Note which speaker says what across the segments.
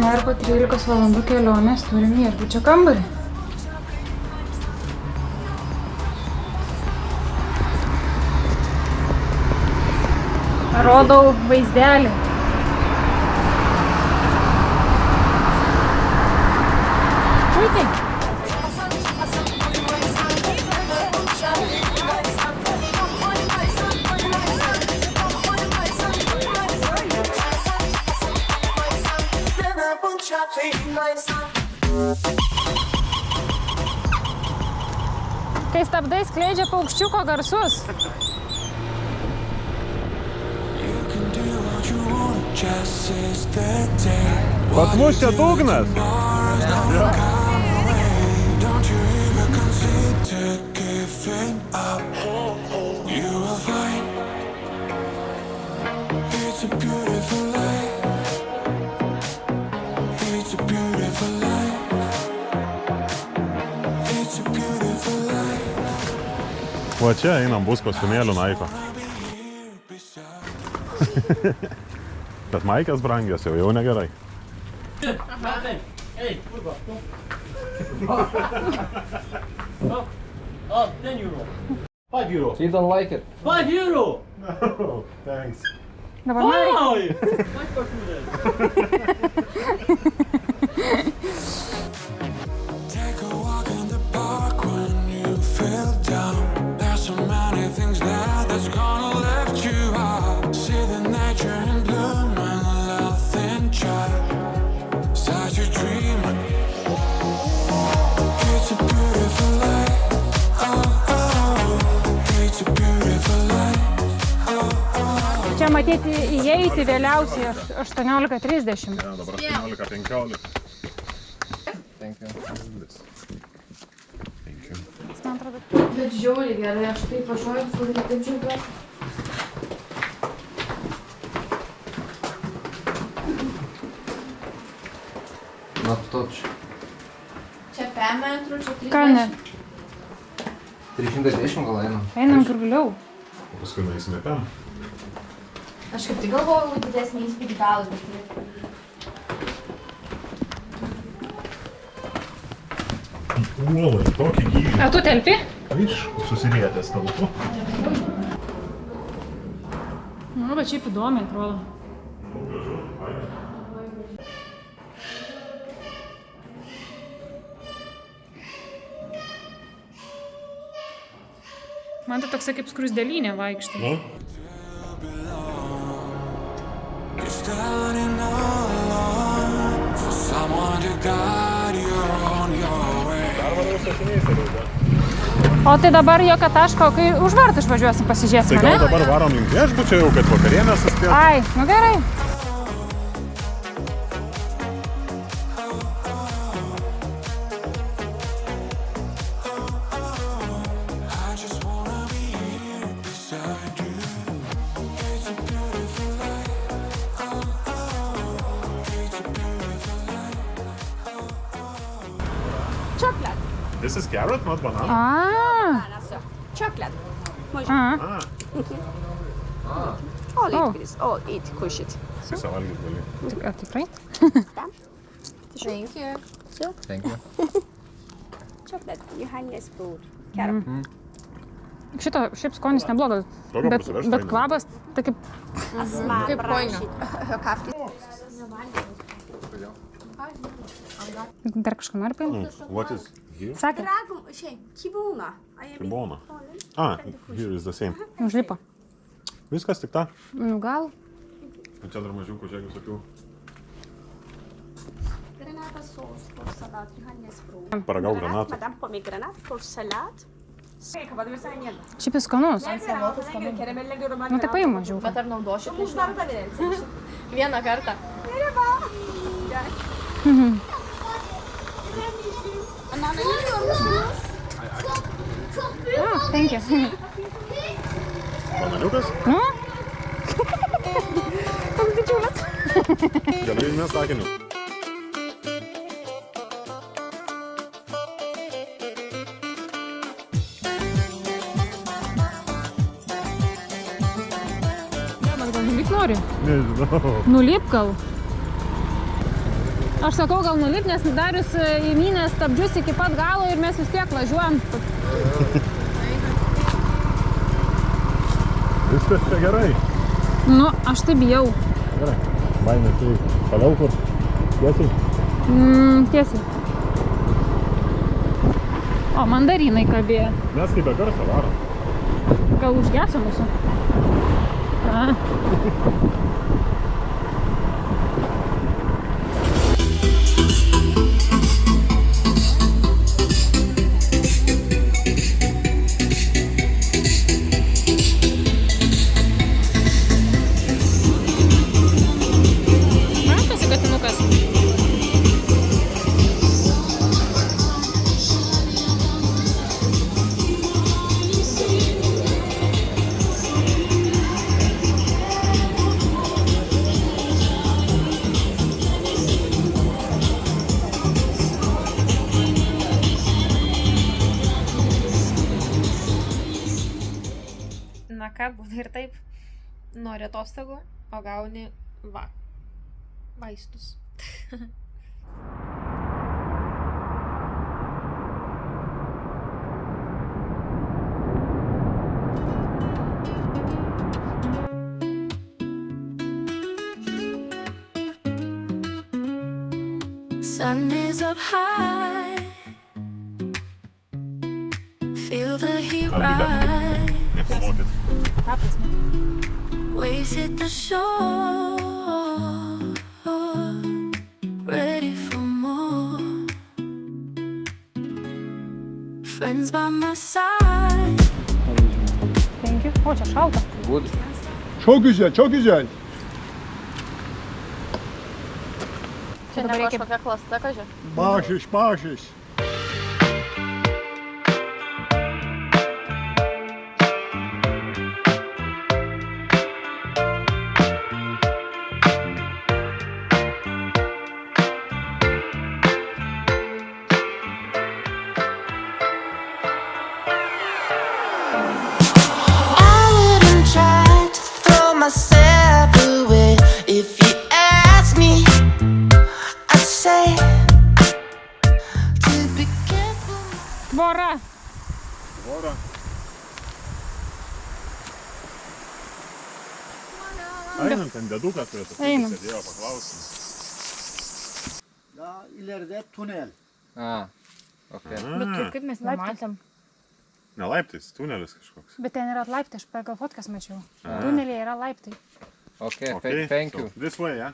Speaker 1: Na ir po 13 valandų kelionės turim viešbučio kambarį. Rodau vaizdelį. Puikiai. Kai stabdai skleidžia paukščiuko garsus.
Speaker 2: Pas mus čia dugnas. Va čia einam bus kostiumėlių Naiko. Bet maikės brangios jau negerai.
Speaker 3: Oh, 10 euro. 5 euro.
Speaker 4: So you don't like it?
Speaker 3: 5 euro!
Speaker 2: No, thanks.
Speaker 1: Dabar nori.
Speaker 3: Why costume then?
Speaker 5: Take a walk in the park when you feel down. There's so many things there that's gonna lift you up. See the nature in bloom and love in child. Such a dream. It's a beautiful life. Oh, oh. It's a beautiful life.
Speaker 1: Čia matyti įeiti vėliausiai 18:30.
Speaker 2: Ja, dabar 18:15.
Speaker 4: Thank you.
Speaker 2: Thank you.
Speaker 1: Man atrodo,
Speaker 6: Bet žiauriai gerai, aš taip važiuoju, kur taip džiaugiuosi.
Speaker 4: Not touch.
Speaker 6: Čia 5 metrų, čia 30.
Speaker 1: ką ne?
Speaker 4: 310 gal einam.
Speaker 1: Einam kur giliau.
Speaker 2: O paskui nueisime ten.
Speaker 6: Aš kaip tik galvojau didesnį įspūdį gal, bet...
Speaker 2: Uolai, tokį gylį.
Speaker 1: A tu telpi?
Speaker 2: Iš susirietęs talpu.
Speaker 1: Nu, bet šiaip įdomiai atrodo. Man tai toksai kaip skruzdėlynė vaikšto.
Speaker 2: Nu?
Speaker 5: You're standing alone for someone to guide you on your way.
Speaker 1: O tai dabar jokio taško, kai už vartų išvažiuosim,
Speaker 2: Tai
Speaker 1: pasižiūrėsime,
Speaker 2: gal
Speaker 1: ne?
Speaker 2: dabar varom link viešbučio jau, kad vakarienę suspėt.
Speaker 1: Ai, nu gerai.
Speaker 5: I just wanna be here beside you. It's a beautiful life. Oh, oh. It's a beautiful life.
Speaker 7: Chocolate.
Speaker 2: This is carrot, not banana.
Speaker 1: A,
Speaker 7: Chocolate.
Speaker 1: a.
Speaker 7: All
Speaker 1: Oh.
Speaker 7: eat, please. All eat, kush it.
Speaker 2: Visą valgyt gali.
Speaker 1: A tikrai?
Speaker 6: Thank you.
Speaker 4: Thank you.
Speaker 7: Chocolate. Johannes food. Carrot.
Speaker 1: Šito šiaip skonis neblogas,
Speaker 2: Toliau
Speaker 1: bet,
Speaker 2: prasiverst
Speaker 1: bet
Speaker 2: fainas.
Speaker 1: kvapas, tai kaip
Speaker 7: Asma,
Speaker 6: Kaip koinė.
Speaker 7: Kafki.
Speaker 1: dar kažką nori paimti.
Speaker 2: What is here?
Speaker 1: Sakė,
Speaker 7: Dragom, şey, kibuna.
Speaker 2: Kibona. Ah, here is the same.
Speaker 1: užlipo.
Speaker 2: Viskas tik ta.
Speaker 1: Nu gal.
Speaker 2: O čia dar mažiukų, žiūrėk, visokių.
Speaker 7: Granata sauce for salat. Johannes food.
Speaker 2: Paragauk granatų.
Speaker 7: Madame pomegranat for salat.
Speaker 1: Šiaip jis skanus. Nu tai paim mažiau.
Speaker 6: Bet ar naudosit? Vieną kartą.
Speaker 7: Anneanne yiyor musunuz?
Speaker 1: Ah, thank you.
Speaker 2: Bananiukas?
Speaker 1: Nu? Toks didžiulis.
Speaker 2: Gali įmest akinius.
Speaker 1: Gal nulip nori?
Speaker 2: Nežinau.
Speaker 1: Nulip gal. Aš sakau, gal nulipt, nes Darius įmynė stabdžius iki pat galo ir mes vis tiek važiuojam.
Speaker 2: Viskas čia gerai.
Speaker 1: Nu, aš tai bijau.
Speaker 2: Gerai. Baimė tai toliau kur? Tiesiai?
Speaker 1: Tiesiai. O, mandarinai kabėjo.
Speaker 2: Mes kaip be garso varom.
Speaker 1: Gal užgeso mūsų? A. Matosi katinukas.
Speaker 8: Na ką, būna ir taip, nori atostogų, o gauni vaistus.
Speaker 5: Sun is up high. Feel the heat rise.
Speaker 2: Nepamokit.
Speaker 5: Waves hit the shore. Ready for more. Friends by my side.
Speaker 1: Thank you. O, čia šalta.
Speaker 4: Good.
Speaker 2: Çok güzel, çok güzel.
Speaker 6: Čia ne kažkokia klasta, kažė.
Speaker 2: Mašiš, mašiš.
Speaker 5: I wouldn't try to throw myself away. If you ask me, I'd say to be careful.
Speaker 1: Tvora.
Speaker 2: Tvora. Einam, ten dedukas turėtų.
Speaker 1: Einam.
Speaker 2: Sėdėjo, paklausim.
Speaker 3: Daha ileride tunel.
Speaker 4: Okay.
Speaker 1: Bet tai kaip mes nematėm.
Speaker 2: Ne laiptais, tunelis kažkoks.
Speaker 1: Bet ten yra laiptai, aš pagal fotkas mačiau. Tuneliai yra laiptai.
Speaker 4: Okay,
Speaker 2: Okay,
Speaker 4: thank
Speaker 2: so
Speaker 4: you.
Speaker 2: This way, yeah?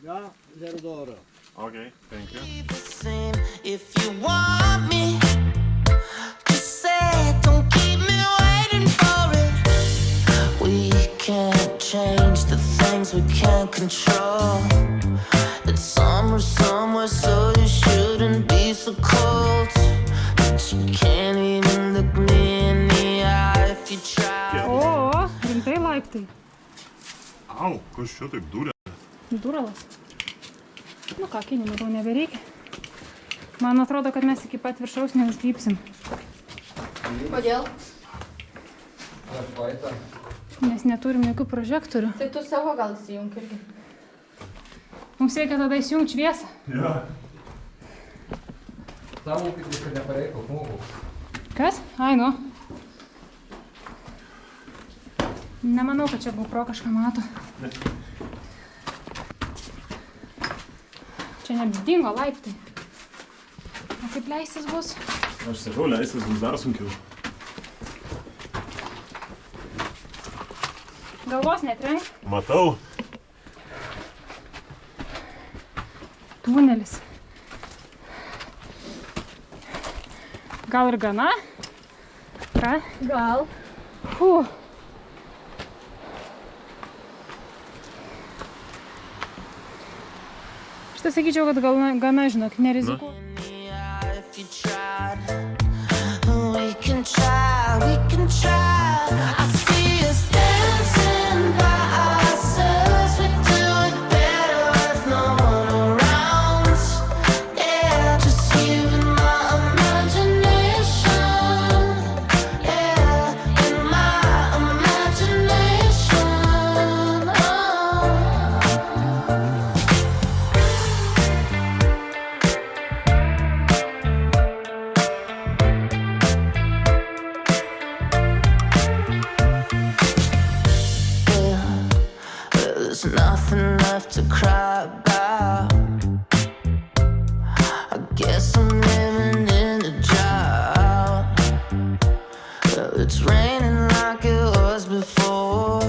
Speaker 3: Ya ileri doğru.
Speaker 2: Okay, thank you.
Speaker 5: The same. If you want me, just say it. Don't keep me waiting for it. We can't change the things we can't control. It's summer somewhere, so you shouldn't be so cold. But you can't even look me in the eye if you try.
Speaker 1: O, rimtai laiptai.
Speaker 2: Au, kas čia taip dūrė?
Speaker 1: Duralas. Nu ką, kinimų tau nebereikia. Man atrodo, kad mes iki pat viršaus neuždypsim.
Speaker 6: Kodėl?
Speaker 1: Nes neturim jokių prožektorių.
Speaker 6: Tai tu savo gal įsijunk irgi.
Speaker 1: Mums reikia tada įsijungti šviesą.
Speaker 2: Ja.
Speaker 4: Savo kaip viską nepareikau, žmogau.
Speaker 1: Kas? Ai, nu. Nemanau, kad čia GoPro kažką mato. Čia nebdingo laiptai. O kaip leistis bus?
Speaker 2: Aš sakau, leistis bus dar sunkiau.
Speaker 1: Galvos netrenk.
Speaker 2: Matau.
Speaker 1: Tunelis. Gal ir gana? Ką?
Speaker 6: Gal.
Speaker 1: Aš tai sakyčiau, kad gal gana, žinok, nerizikuoju.
Speaker 5: In the eye if you tried. We can try, we can try. I see us dancing by ourselves. We do it better with no one around. Yeah, just you and my imagination. Yeah, in my imagination. Oh. nothing left to cry about. I guess I'm living in a drought. Well, it's raining like it was before.